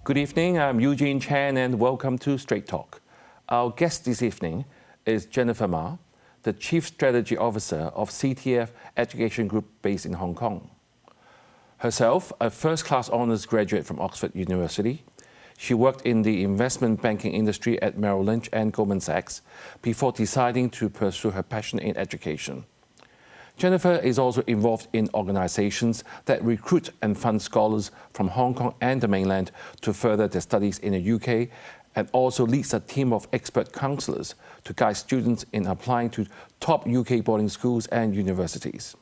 Good evening, I'm Eugene Chan and welcome to Straight Talk. Our guest this evening is Jennifer Ma, the Chief Strategy Officer of CTF Education Group based in Hong Kong. Herself, a first-class honours graduate from Oxford University, she worked in the investment banking industry at Merrill Lynch and Goldman Sachs before deciding to pursue her passion in education. Jennifer is also involved in organizations that recruit and fund scholars from Hong Kong and the mainland to further their studies in the UK, and also leads a team of expert counselors to guide students in applying to top UK boarding schools and universities.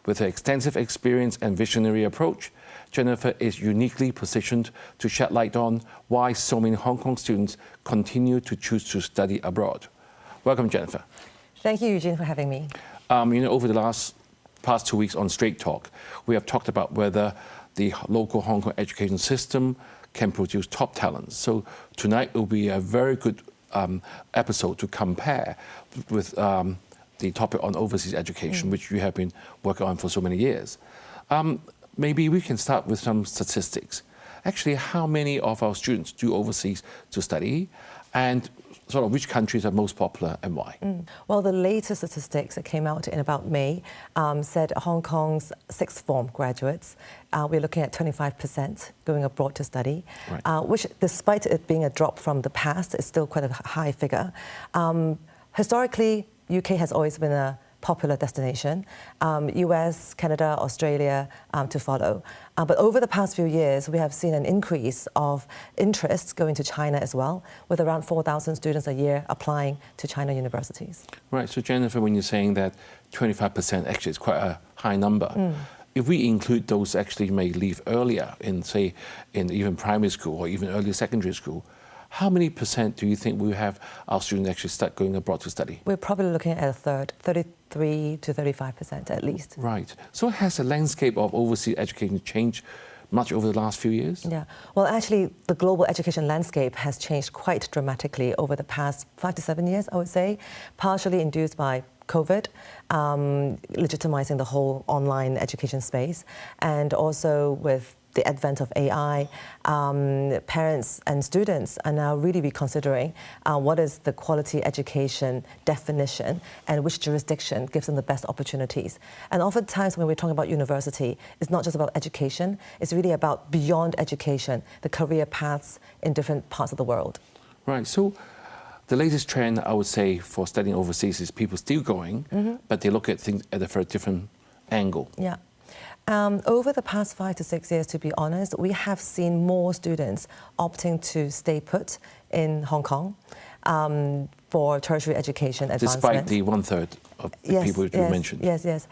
With her extensive experience and visionary approach, Jennifer is uniquely positioned to shed light on why so many Hong Kong students continue to choose to study abroad. Welcome, Jennifer. Thank you, Eugene, for having me. Over the past 2 weeks on Straight Talk, we have talked about whether the local Hong Kong education system can produce top talents. So tonight will be a very good episode to compare with the topic on overseas education, which you have been working on for so many years. Maybe we can start with some statistics. Actually, how many of our students do overseas to study, and sort of which countries are most popular and why? Well, the latest statistics that came out in about May said Hong Kong's sixth form graduates, we're looking at 25% going abroad to study, right. Which, despite it being a drop from the past, is still quite a high figure. Historically, UK has always been a popular destination, US, Canada, Australia to follow. But over the past few years, we have seen an increase of interest going to China as well, with around 4,000 students a year applying to China universities. Right, so Jennifer, when you're saying that 25% actually is quite a high number, if we include those actually may leave earlier in, say, in even primary school or even early secondary school, how many percent do you think we have our students actually start going abroad to study? We're probably looking at a third, 33 to 35% at least. Right. So has the landscape of overseas education changed much over the last few years? Yeah. Well, actually, the global education landscape has changed quite dramatically over the past 5 to 7 years, I would say, partially induced by COVID, legitimizing the whole online education space, and also with the advent of AI, parents and students are now really reconsidering what is the quality education definition and which jurisdiction gives them the best opportunities. And oftentimes when we're talking about university, it's not just about education, it's really about beyond education, the career paths in different parts of the world. Right, so the latest trend, I would say, for studying overseas is people still going, but they look at things at a very different angle. Yeah. Over the past 5 to 6 years, to be honest, we have seen more students opting to stay put in Hong Kong for tertiary education advancement. Despite the 1/3 of the people you mentioned. Yes.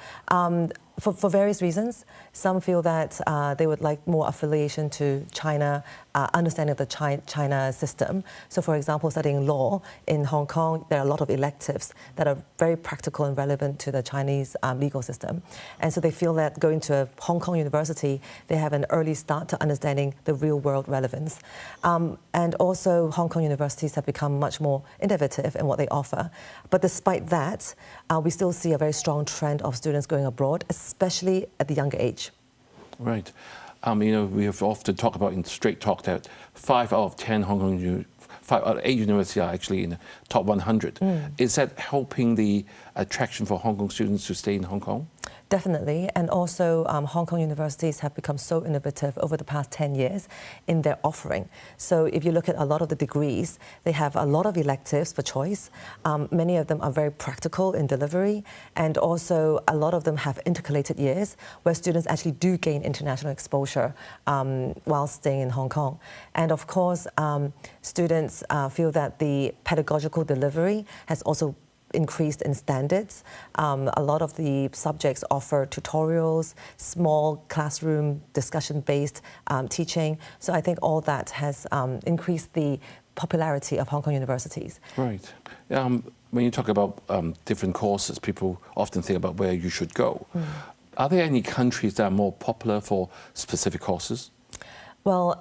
For various reasons. Some feel that they would like more affiliation to China, understanding of the China system. So, for example, studying law in Hong Kong, there are a lot of electives that are very practical and relevant to the Chinese legal system. And so they feel that going to a Hong Kong university, they have an early start to understanding the real-world relevance. And also, Hong Kong universities have become much more innovative in what they offer. But despite that, we still see a very strong trend of students going abroad, especially at the younger age. Right. We have often talked about in Straight Talk that 5 out of 10 Hong Kong, 5 out of 8 universities are actually in the top 100. Is that helping the attraction for Hong Kong students to stay in Hong Kong? Definitely, and also Hong Kong universities have become so innovative over the past 10 years in their offering. So if you look at a lot of the degrees, they have a lot of electives for choice. Many of them are very practical in delivery, and also a lot of them have intercalated years where students actually do gain international exposure while staying in Hong Kong. And of course, students feel that the pedagogical delivery has also increased in standards. A lot of the subjects offer tutorials, small classroom discussion-based teaching. So I think all that has increased the popularity of Hong Kong universities. Right. When you talk about different courses, people often think about where you should go. Are there any countries that are more popular for specific courses? Well,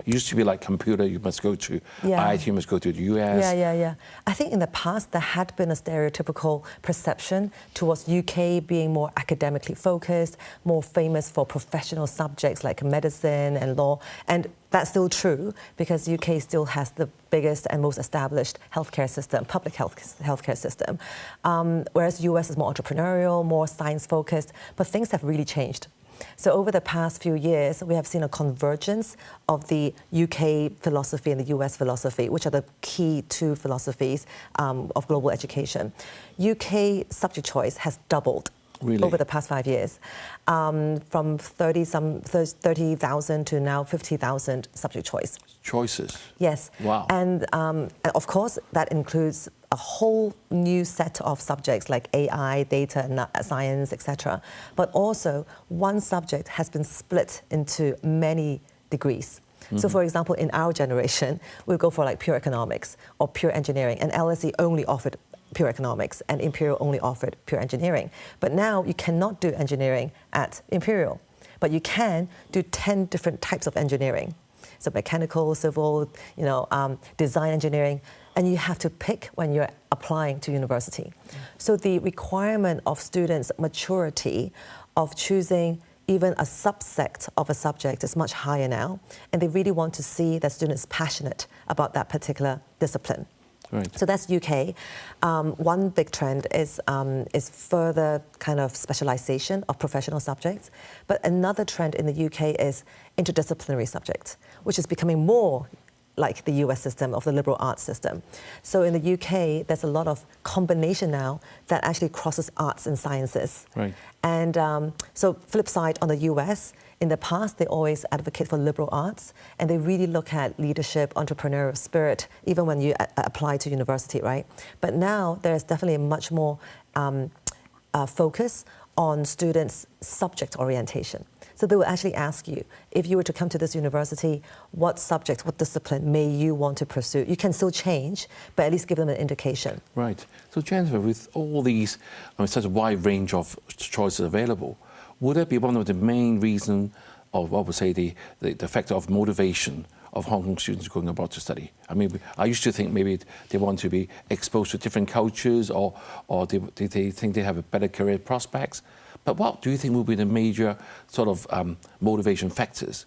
it used to be like computer, you must go to Yeah. IT, you must go to the US. Yeah. I think in the past there had been a stereotypical perception towards UK being more academically focused, more famous for professional subjects like medicine and law. And that's still true because UK still has the biggest and most established healthcare system, public healthcare system. Whereas US is more entrepreneurial, more science focused, but things have really changed. So over the past few years, we have seen a convergence of the UK philosophy and the US philosophy, which are the key two philosophies of global education. UK subject choice has doubled. Really? Over the past 5 years, from 30,000 to now 50,000 subject choice. Choices? Yes. Wow. And of course, that includes a whole new set of subjects like AI, data, science, etc. But also, one subject has been split into many degrees. So for example, in our generation, we'll go for like pure economics or pure engineering, and LSE only offered pure economics and Imperial only offered pure engineering. But now you cannot do engineering at Imperial, but you can do 10 different types of engineering. So mechanical, civil, design engineering, and you have to pick when you're applying to university. So the requirement of students' maturity of choosing even a subset of a subject is much higher now, and they really want to see that students passionate about that particular discipline. Right. So that's UK. One big trend is further kind of specialization of professional subjects. But another trend in the UK is interdisciplinary subjects, which is becoming more like the US system of the liberal arts system. So in the UK, there's a lot of combination now that actually crosses arts and sciences. Right. And so flip side on the US, in the past, they always advocate for liberal arts, and they really look at leadership, entrepreneurial spirit, even when you apply to university, right? But now there's definitely a much more focus on students' subject orientation. So they will actually ask you, if you were to come to this university, what subject, what discipline may you want to pursue? You can still change, but at least give them an indication. Right. So Jennifer, with all these, such a wide range of choices available, would that be one of the main reasons of, I would say, the factor of motivation of Hong Kong students going abroad to study? I mean, I used to think maybe they want to be exposed to different cultures, or they think they have a better career prospects. But what do you think will be the major sort of motivation factors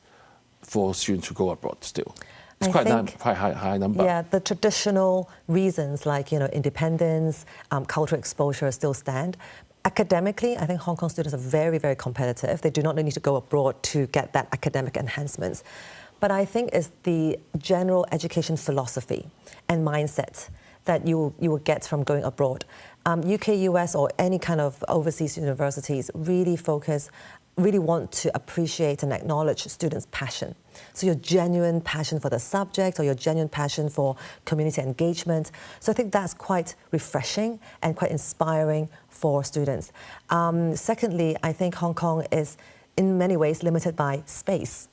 for students to go abroad still? It's quite high number. Yeah, the traditional reasons like independence, cultural exposure still stand. Academically, I think Hong Kong students are very, very competitive. They do not need to go abroad to get that academic enhancements. But I think it's the general education philosophy and mindset that you will get from going abroad. UK, US, or any kind of overseas universities really want to appreciate and acknowledge students' passion. So your genuine passion for the subject or your genuine passion for community engagement. So I think that's quite refreshing and quite inspiring for students. Secondly, I think Hong Kong is in many ways limited by space.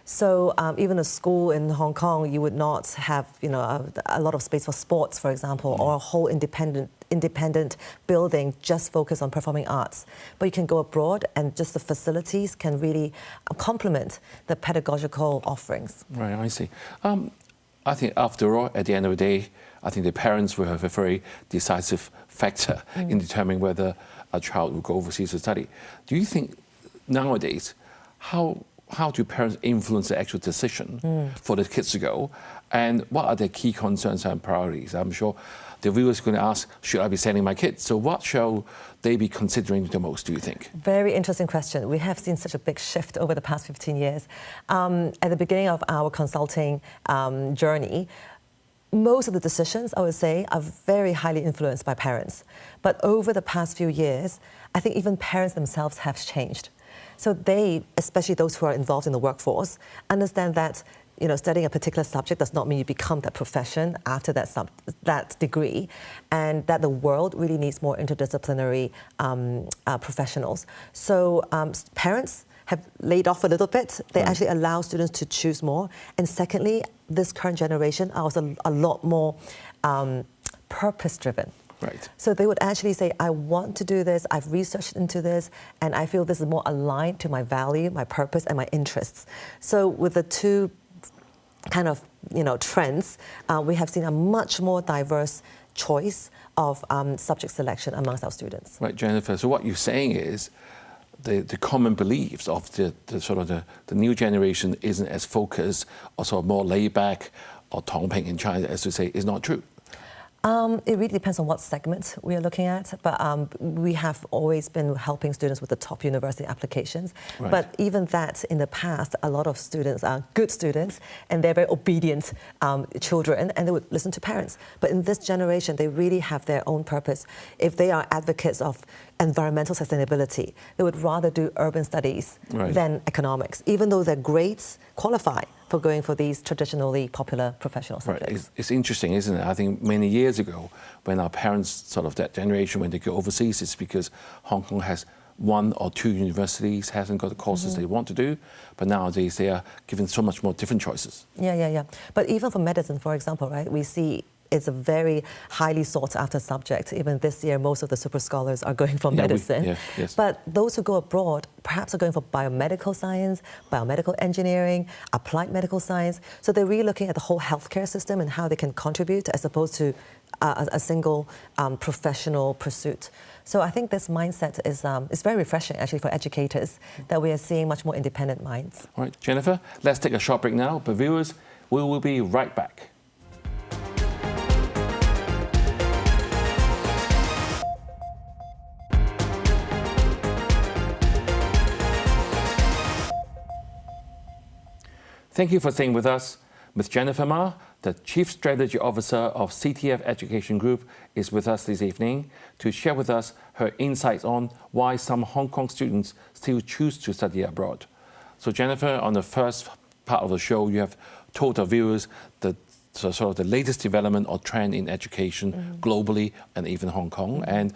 So even a school in Hong Kong, you would not have a lot of space for sports, for example, or a whole independent building just focused on performing arts. But you can go abroad and just the facilities can really complement the pedagogical offerings. Right, I see. I think after all, at the end of the day, I think the parents will have a very decisive factor in determining whether a child will go overseas to study. Do you think nowadays, how do parents influence the actual decision for the kids to go? And what are their key concerns and priorities? I'm sure the viewers are going to ask, should I be sending my kids? So what shall they be considering the most, do you think? Very interesting question. We have seen such a big shift over the past 15 years. At the beginning of our consulting journey, most of the decisions, I would say, are very highly influenced by parents. But over the past few years, I think even parents themselves have changed. So they, especially those who are involved in the workforce, understand that studying a particular subject does not mean you become that profession after that degree, and that the world really needs more interdisciplinary professionals. So parents have laid off a little bit. They actually allow students to choose more. And secondly, this current generation are also a lot more purpose-driven. Right. So they would actually say, I want to do this, I've researched into this, and I feel this is more aligned to my value, my purpose, and my interests. So with the two kind of trends, we have seen a much more diverse choice of subject selection amongst our students. Right, Jennifer. So what you're saying is the common beliefs of the new generation isn't as focused or sort of more laid back or tongping in China, as you say, is not true. It really depends on what segment we are looking at, but we have always been helping students with the top university applications. Right. But even that, in the past, a lot of students are good students, and they're very obedient children, and they would listen to parents. But in this generation, they really have their own purpose. If they are advocates of environmental sustainability, they would rather do urban studies than economics, even though their grades qualify for going for these traditionally popular professional subjects. Right. It's interesting, isn't it? I think many years ago, when our parents, sort of that generation, when they go overseas, it's because Hong Kong has one or two universities, hasn't got the courses they want to do, but nowadays they are given so much more different choices. Yeah. But even for medicine, for example, right, we see it's a very highly sought after subject. Even this year, most of the super scholars are going for medicine. Yes. But those who go abroad perhaps are going for biomedical science, biomedical engineering, applied medical science. So they're really looking at the whole healthcare system and how they can contribute as opposed to a single professional pursuit. So I think this mindset is very refreshing, actually, for educators, that we are seeing much more independent minds. All right, Jennifer, let's take a short break now. But viewers, we will be right back. Thank you for staying with us. Ms. Jennifer Ma, the Chief Strategy Officer of CTF Education Group, is with us this evening to share with us her insights on why some Hong Kong students still choose to study abroad. So Jennifer, on the first part of the show, you have told our viewers the latest development or trend in education globally and even Hong Kong, and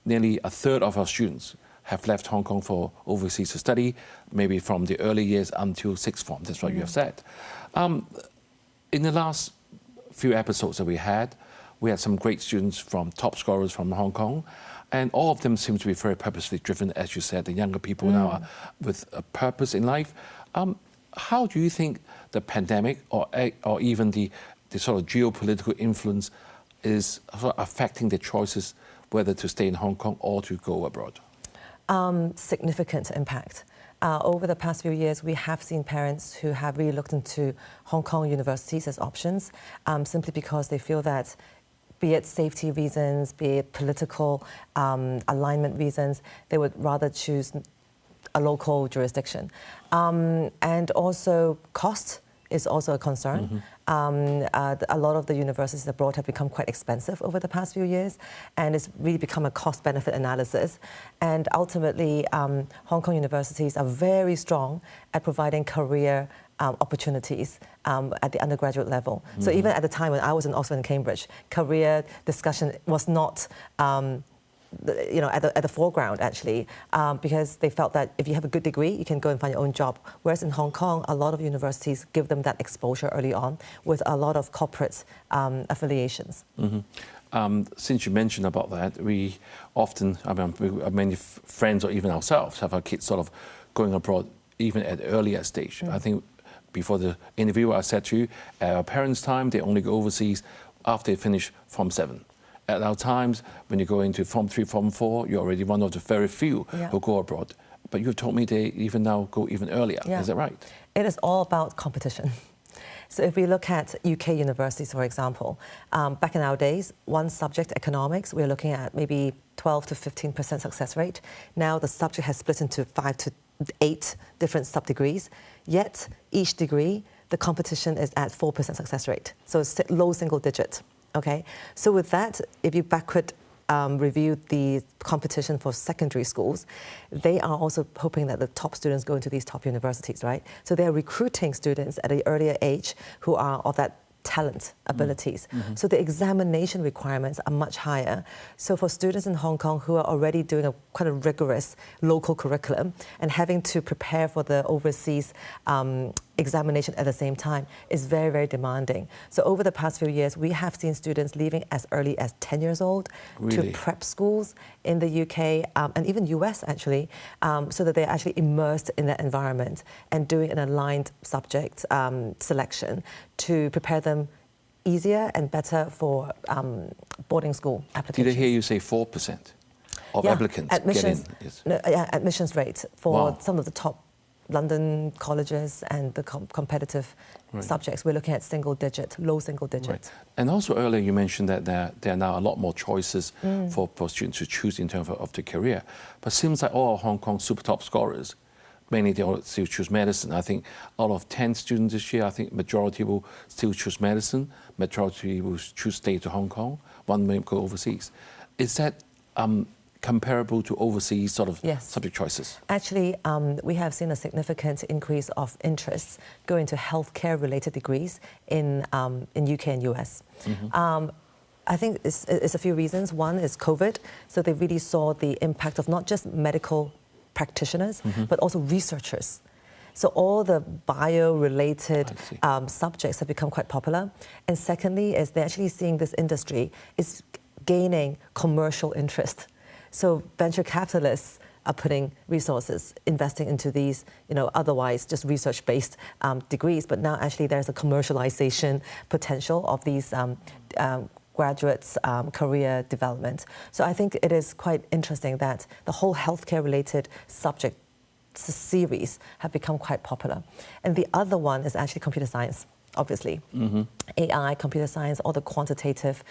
nearly a third of our students have left Hong Kong for overseas to study, maybe from the early years until sixth form. That's what you have said. In the last few episodes that we had some great students from top scorers from Hong Kong, and all of them seem to be very purposely driven, as you said. The younger people now are with a purpose in life. How do you think the pandemic or even the sort of geopolitical influence is sort of affecting the choices whether to stay in Hong Kong or to go abroad? Significant impact. Over the past few years, we have seen parents who have really looked into Hong Kong universities as options, simply because they feel that, be it safety reasons, be it political alignment reasons, they would rather choose a local jurisdiction. And also cost is also a concern. A lot of the universities abroad have become quite expensive over the past few years, and it's really become a cost-benefit analysis. And ultimately, Hong Kong universities are very strong at providing career opportunities at the undergraduate level. So even at the time when I was in Oxford and Cambridge, career discussion was not at the foreground, actually, because they felt that if you have a good degree, you can go and find your own job. Whereas in Hong Kong, a lot of universities give them that exposure early on with a lot of corporate affiliations. Since you mentioned about that, we often, many friends or even ourselves have our kids sort of going abroad even at an earlier stage. I think before the interview, I said to you, at our parents' time, they only go overseas after they finish Form 7. At our times, when you go into Form 3, Form 4, you're already one of the very few who go abroad. But you've told me they even now go even earlier. Is that right? It is all about competition. So if we look at UK universities, for example, back in our days, one subject, economics, we were looking at maybe 12 to 15% success rate. Now the subject has split into 5 to 8 different sub-degrees, yet each degree, the competition is at 4% success rate. So it's low single digit. Okay, so with that, if you backward review the competition for secondary schools, they are also hoping that the top students go into these top universities, right? So they're recruiting students at an earlier age who are of that talent, abilities. So the examination requirements are much higher. So for students in Hong Kong who are already doing a quite a rigorous local curriculum and having to prepare for the overseas examination at the same time is very, very demanding. So over the past few years, we have seen students leaving as early as 10 years old Really? to prep schools in the UK and even US actually, so that they're actually immersed in that environment and doing an aligned subject selection to prepare them easier and better for boarding school applications. Did I hear you say 4% of applicants admissions, get in? Yes. admissions rate for Wow. some of the top London colleges and the competitive subjects. We're looking at low single digit. Right. And also earlier you mentioned that there are now a lot more choices for students to choose in terms of the career. But it seems like all Hong Kong super top scorers, mainly they all still choose medicine. I think out of 10 students this year, I think majority will still choose medicine, majority will choose stay to Hong Kong, one may go overseas. Is that comparable to overseas sort of subject choices? Actually, we have seen a significant increase of interest going to healthcare-related degrees in UK and US. I think it's a few reasons. One is COVID, so they really saw the impact of not just medical practitioners, but also researchers. So all the bio-related subjects have become quite popular. And secondly, is they're actually seeing this industry is gaining commercial interest. So venture capitalists are putting resources, investing into these, otherwise just research-based degrees. But now actually there's a commercialization potential of these graduates' career development. So I think it is quite interesting that the whole healthcare-related subject series have become quite popular. And the other one is actually computer science, obviously. AI, computer science, all the quantitative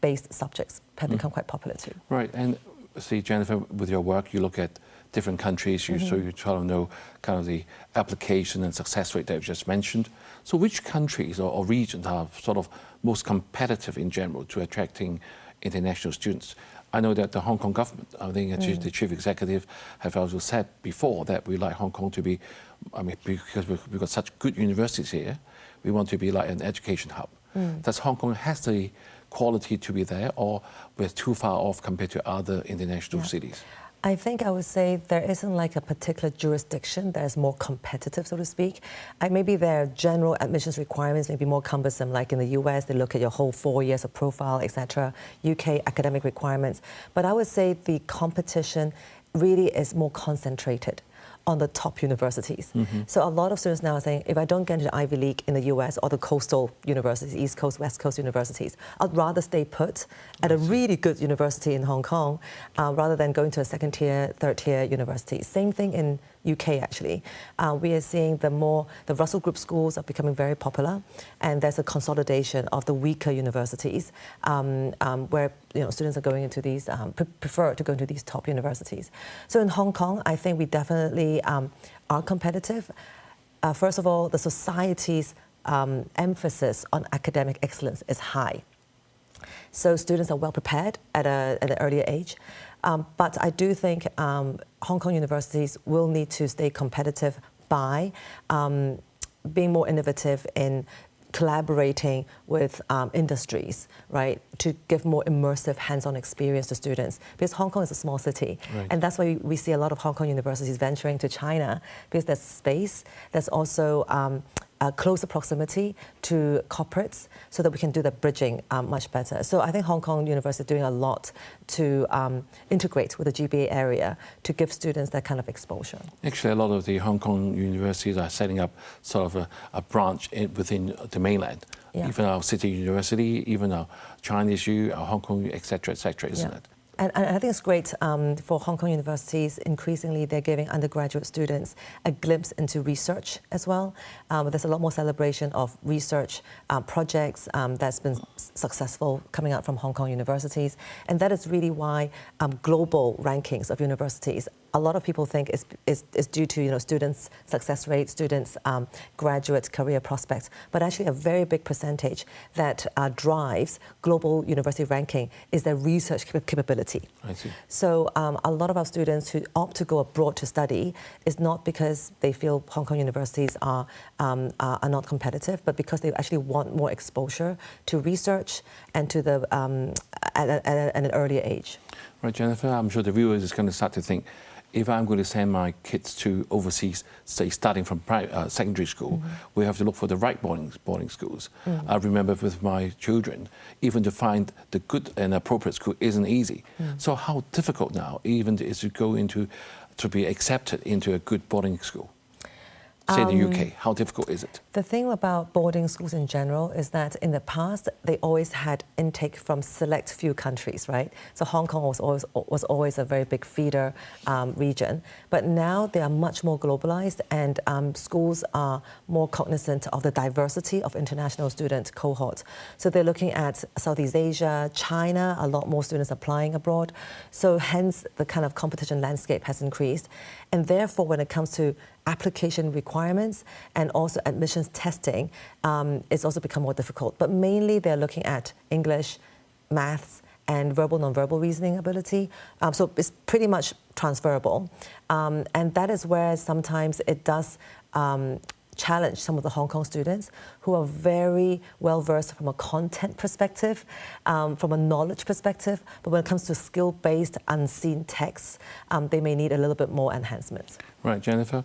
based subjects have become quite popular too. Right, and see, Jennifer, with your work, you look at different countries, so you try to know kind of the application and success rate that you just mentioned. So which countries or regions are sort of most competitive in general to attracting international students? I know that the Hong Kong government, I think the chief executive have also said before that we like Hong Kong to be, because we've got such good universities here, we want to be like an education hub. Does Hong Kong has the quality to be there, or we're too far off compared to other international cities? I think I would say there isn't like a particular jurisdiction that is more competitive, so to speak. Maybe their general admissions requirements may be more cumbersome, like in the US, they look at your whole 4 years of profile, etc. UK academic requirements. But I would say the competition really is more concentrated on the top universities. So a lot of students now are saying, if I don't get into the Ivy League in the US or the coastal universities, East Coast, West Coast universities, I'd rather stay put at a really good university in Hong Kong rather than going to a second tier, third tier university. Same thing in UK actually. We are seeing the Russell Group schools are becoming very popular, and there's a consolidation of the weaker universities where students are going into these, prefer to go into these top universities. So in Hong Kong, I think we definitely are competitive. First of all, the society's emphasis on academic excellence is high. So students are well prepared at an earlier age. But I do think Hong Kong universities will need to stay competitive by being more innovative in collaborating with industries, right, to give more immersive hands-on experience to students. Because Hong Kong is a small city, and that's why we see a lot of Hong Kong universities venturing to China, because there's space, there's also closer proximity to corporates, so that we can do the bridging much better. So I think Hong Kong University is doing a lot to integrate with the GBA area to give students that kind of exposure. Actually, a lot of the Hong Kong universities are setting up sort of a branch within the mainland. Even our City University, even our Chinese U, our Hong Kong U, etc., isn't it? And I think it's great for Hong Kong universities. Increasingly, they're giving undergraduate students a glimpse into research as well. There's a lot more celebration of research projects that's been successful coming out from Hong Kong universities. And that is really why global rankings of universities, a lot of people think is due to students' success rate, students' graduate career prospects, but actually a very big percentage that drives global university ranking is their research capability. I see. So a lot of our students who opt to go abroad to study is not because they feel Hong Kong universities are not competitive, but because they actually want more exposure to research and to the at an earlier age. Right, Jennifer, I'm sure the viewers is going to start to think, if I'm going to send my kids to overseas, say starting from secondary school, we have to look for the right boarding schools. I remember with my children, even to find the good and appropriate school isn't easy. So how difficult now even is to go into, to be accepted into a good boarding school? Say the UK, how difficult is it? The thing about boarding schools in general is that in the past, they always had intake from select few countries, right? So Hong Kong was always a very big feeder region. But now they are much more globalized, and schools are more cognizant of the diversity of international student cohort. So they're looking at Southeast Asia, China, a lot more students applying abroad. So hence the kind of competition landscape has increased. And therefore, when it comes to application requirements and also admissions testing, it's also become more difficult. But mainly they're looking at English, maths, and verbal, non-verbal reasoning ability. So it's pretty much transferable. And that is where sometimes it does challenge some of the Hong Kong students who are very well versed from a content perspective, from a knowledge perspective, but when it comes to skill-based unseen texts, they may need a little bit more enhancements. Right, Jennifer.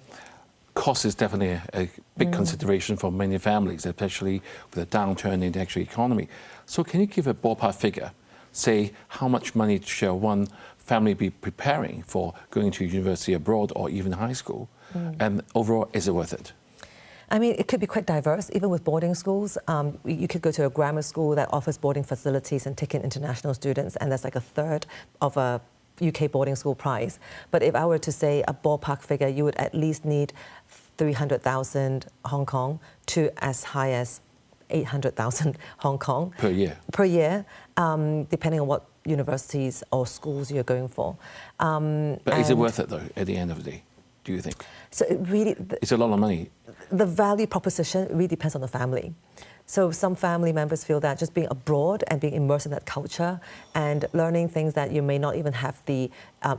Cost is definitely a big consideration for many families, especially with a downturn in the actual economy. So can you give a ballpark figure? Say, how much money shall one family be preparing for going to university abroad or even high school? And overall, is it worth it? I mean, it could be quite diverse, even with boarding schools. You could go to a grammar school that offers boarding facilities and take in international students, and that's like a third of a UK boarding school price. But if I were to say a ballpark figure, you would at least need 300,000 Hong Kong to as high as 800,000 Hong Kong. Per year? Per year, depending on what universities or schools you're going for. But is it worth it, though, at the end of the day, do you think? So it really... It's a lot of money. The value proposition really depends on the family. So some family members feel that just being abroad and being immersed in that culture and learning things that you may not even have the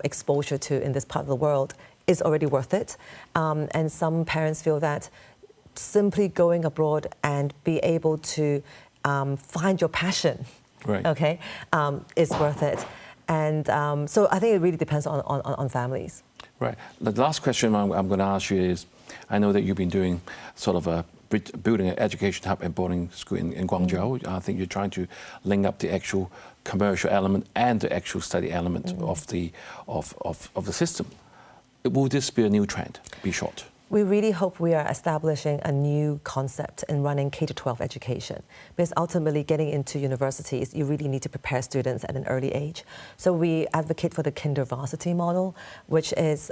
exposure to in this part of the world is already worth it. And some parents feel that simply going abroad and be able to find your passion, right, okay, is worth it. And so I think it really depends on families. Right. The last question I'm going to ask you is, I know that you've been doing sort of a building an education hub and boarding school in Guangzhou. I think you're trying to link up the actual commercial element and the actual study element of the system. Will this be a new trend, be short? We really hope we are establishing a new concept in running K-12 education, because ultimately getting into universities, you really need to prepare students at an early age. So we advocate for the kinder varsity model, which is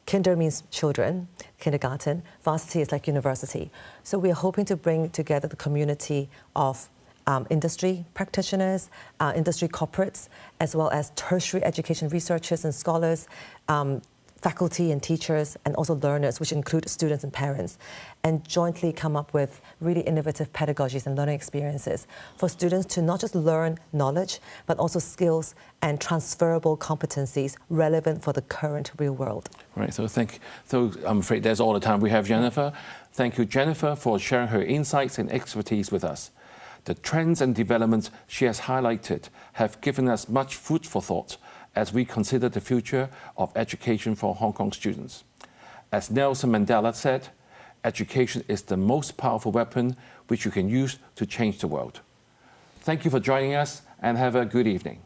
kinder means children, kindergarten, varsity is like university. So we are hoping to bring together the community of industry practitioners, industry corporates, as well as tertiary education researchers and scholars, faculty and teachers, and also learners, which include students and parents, and jointly come up with really innovative pedagogies and learning experiences for students to not just learn knowledge, but also skills and transferable competencies relevant for the current real world. Right, so I'm afraid that's all the time we have, Jennifer. Thank you, Jennifer, for sharing her insights and expertise with us. The trends and developments she has highlighted have given us much food for thought as we consider the future of education for Hong Kong students. As Nelson Mandela said, education is the most powerful weapon which you can use to change the world. Thank you for joining us and have a good evening.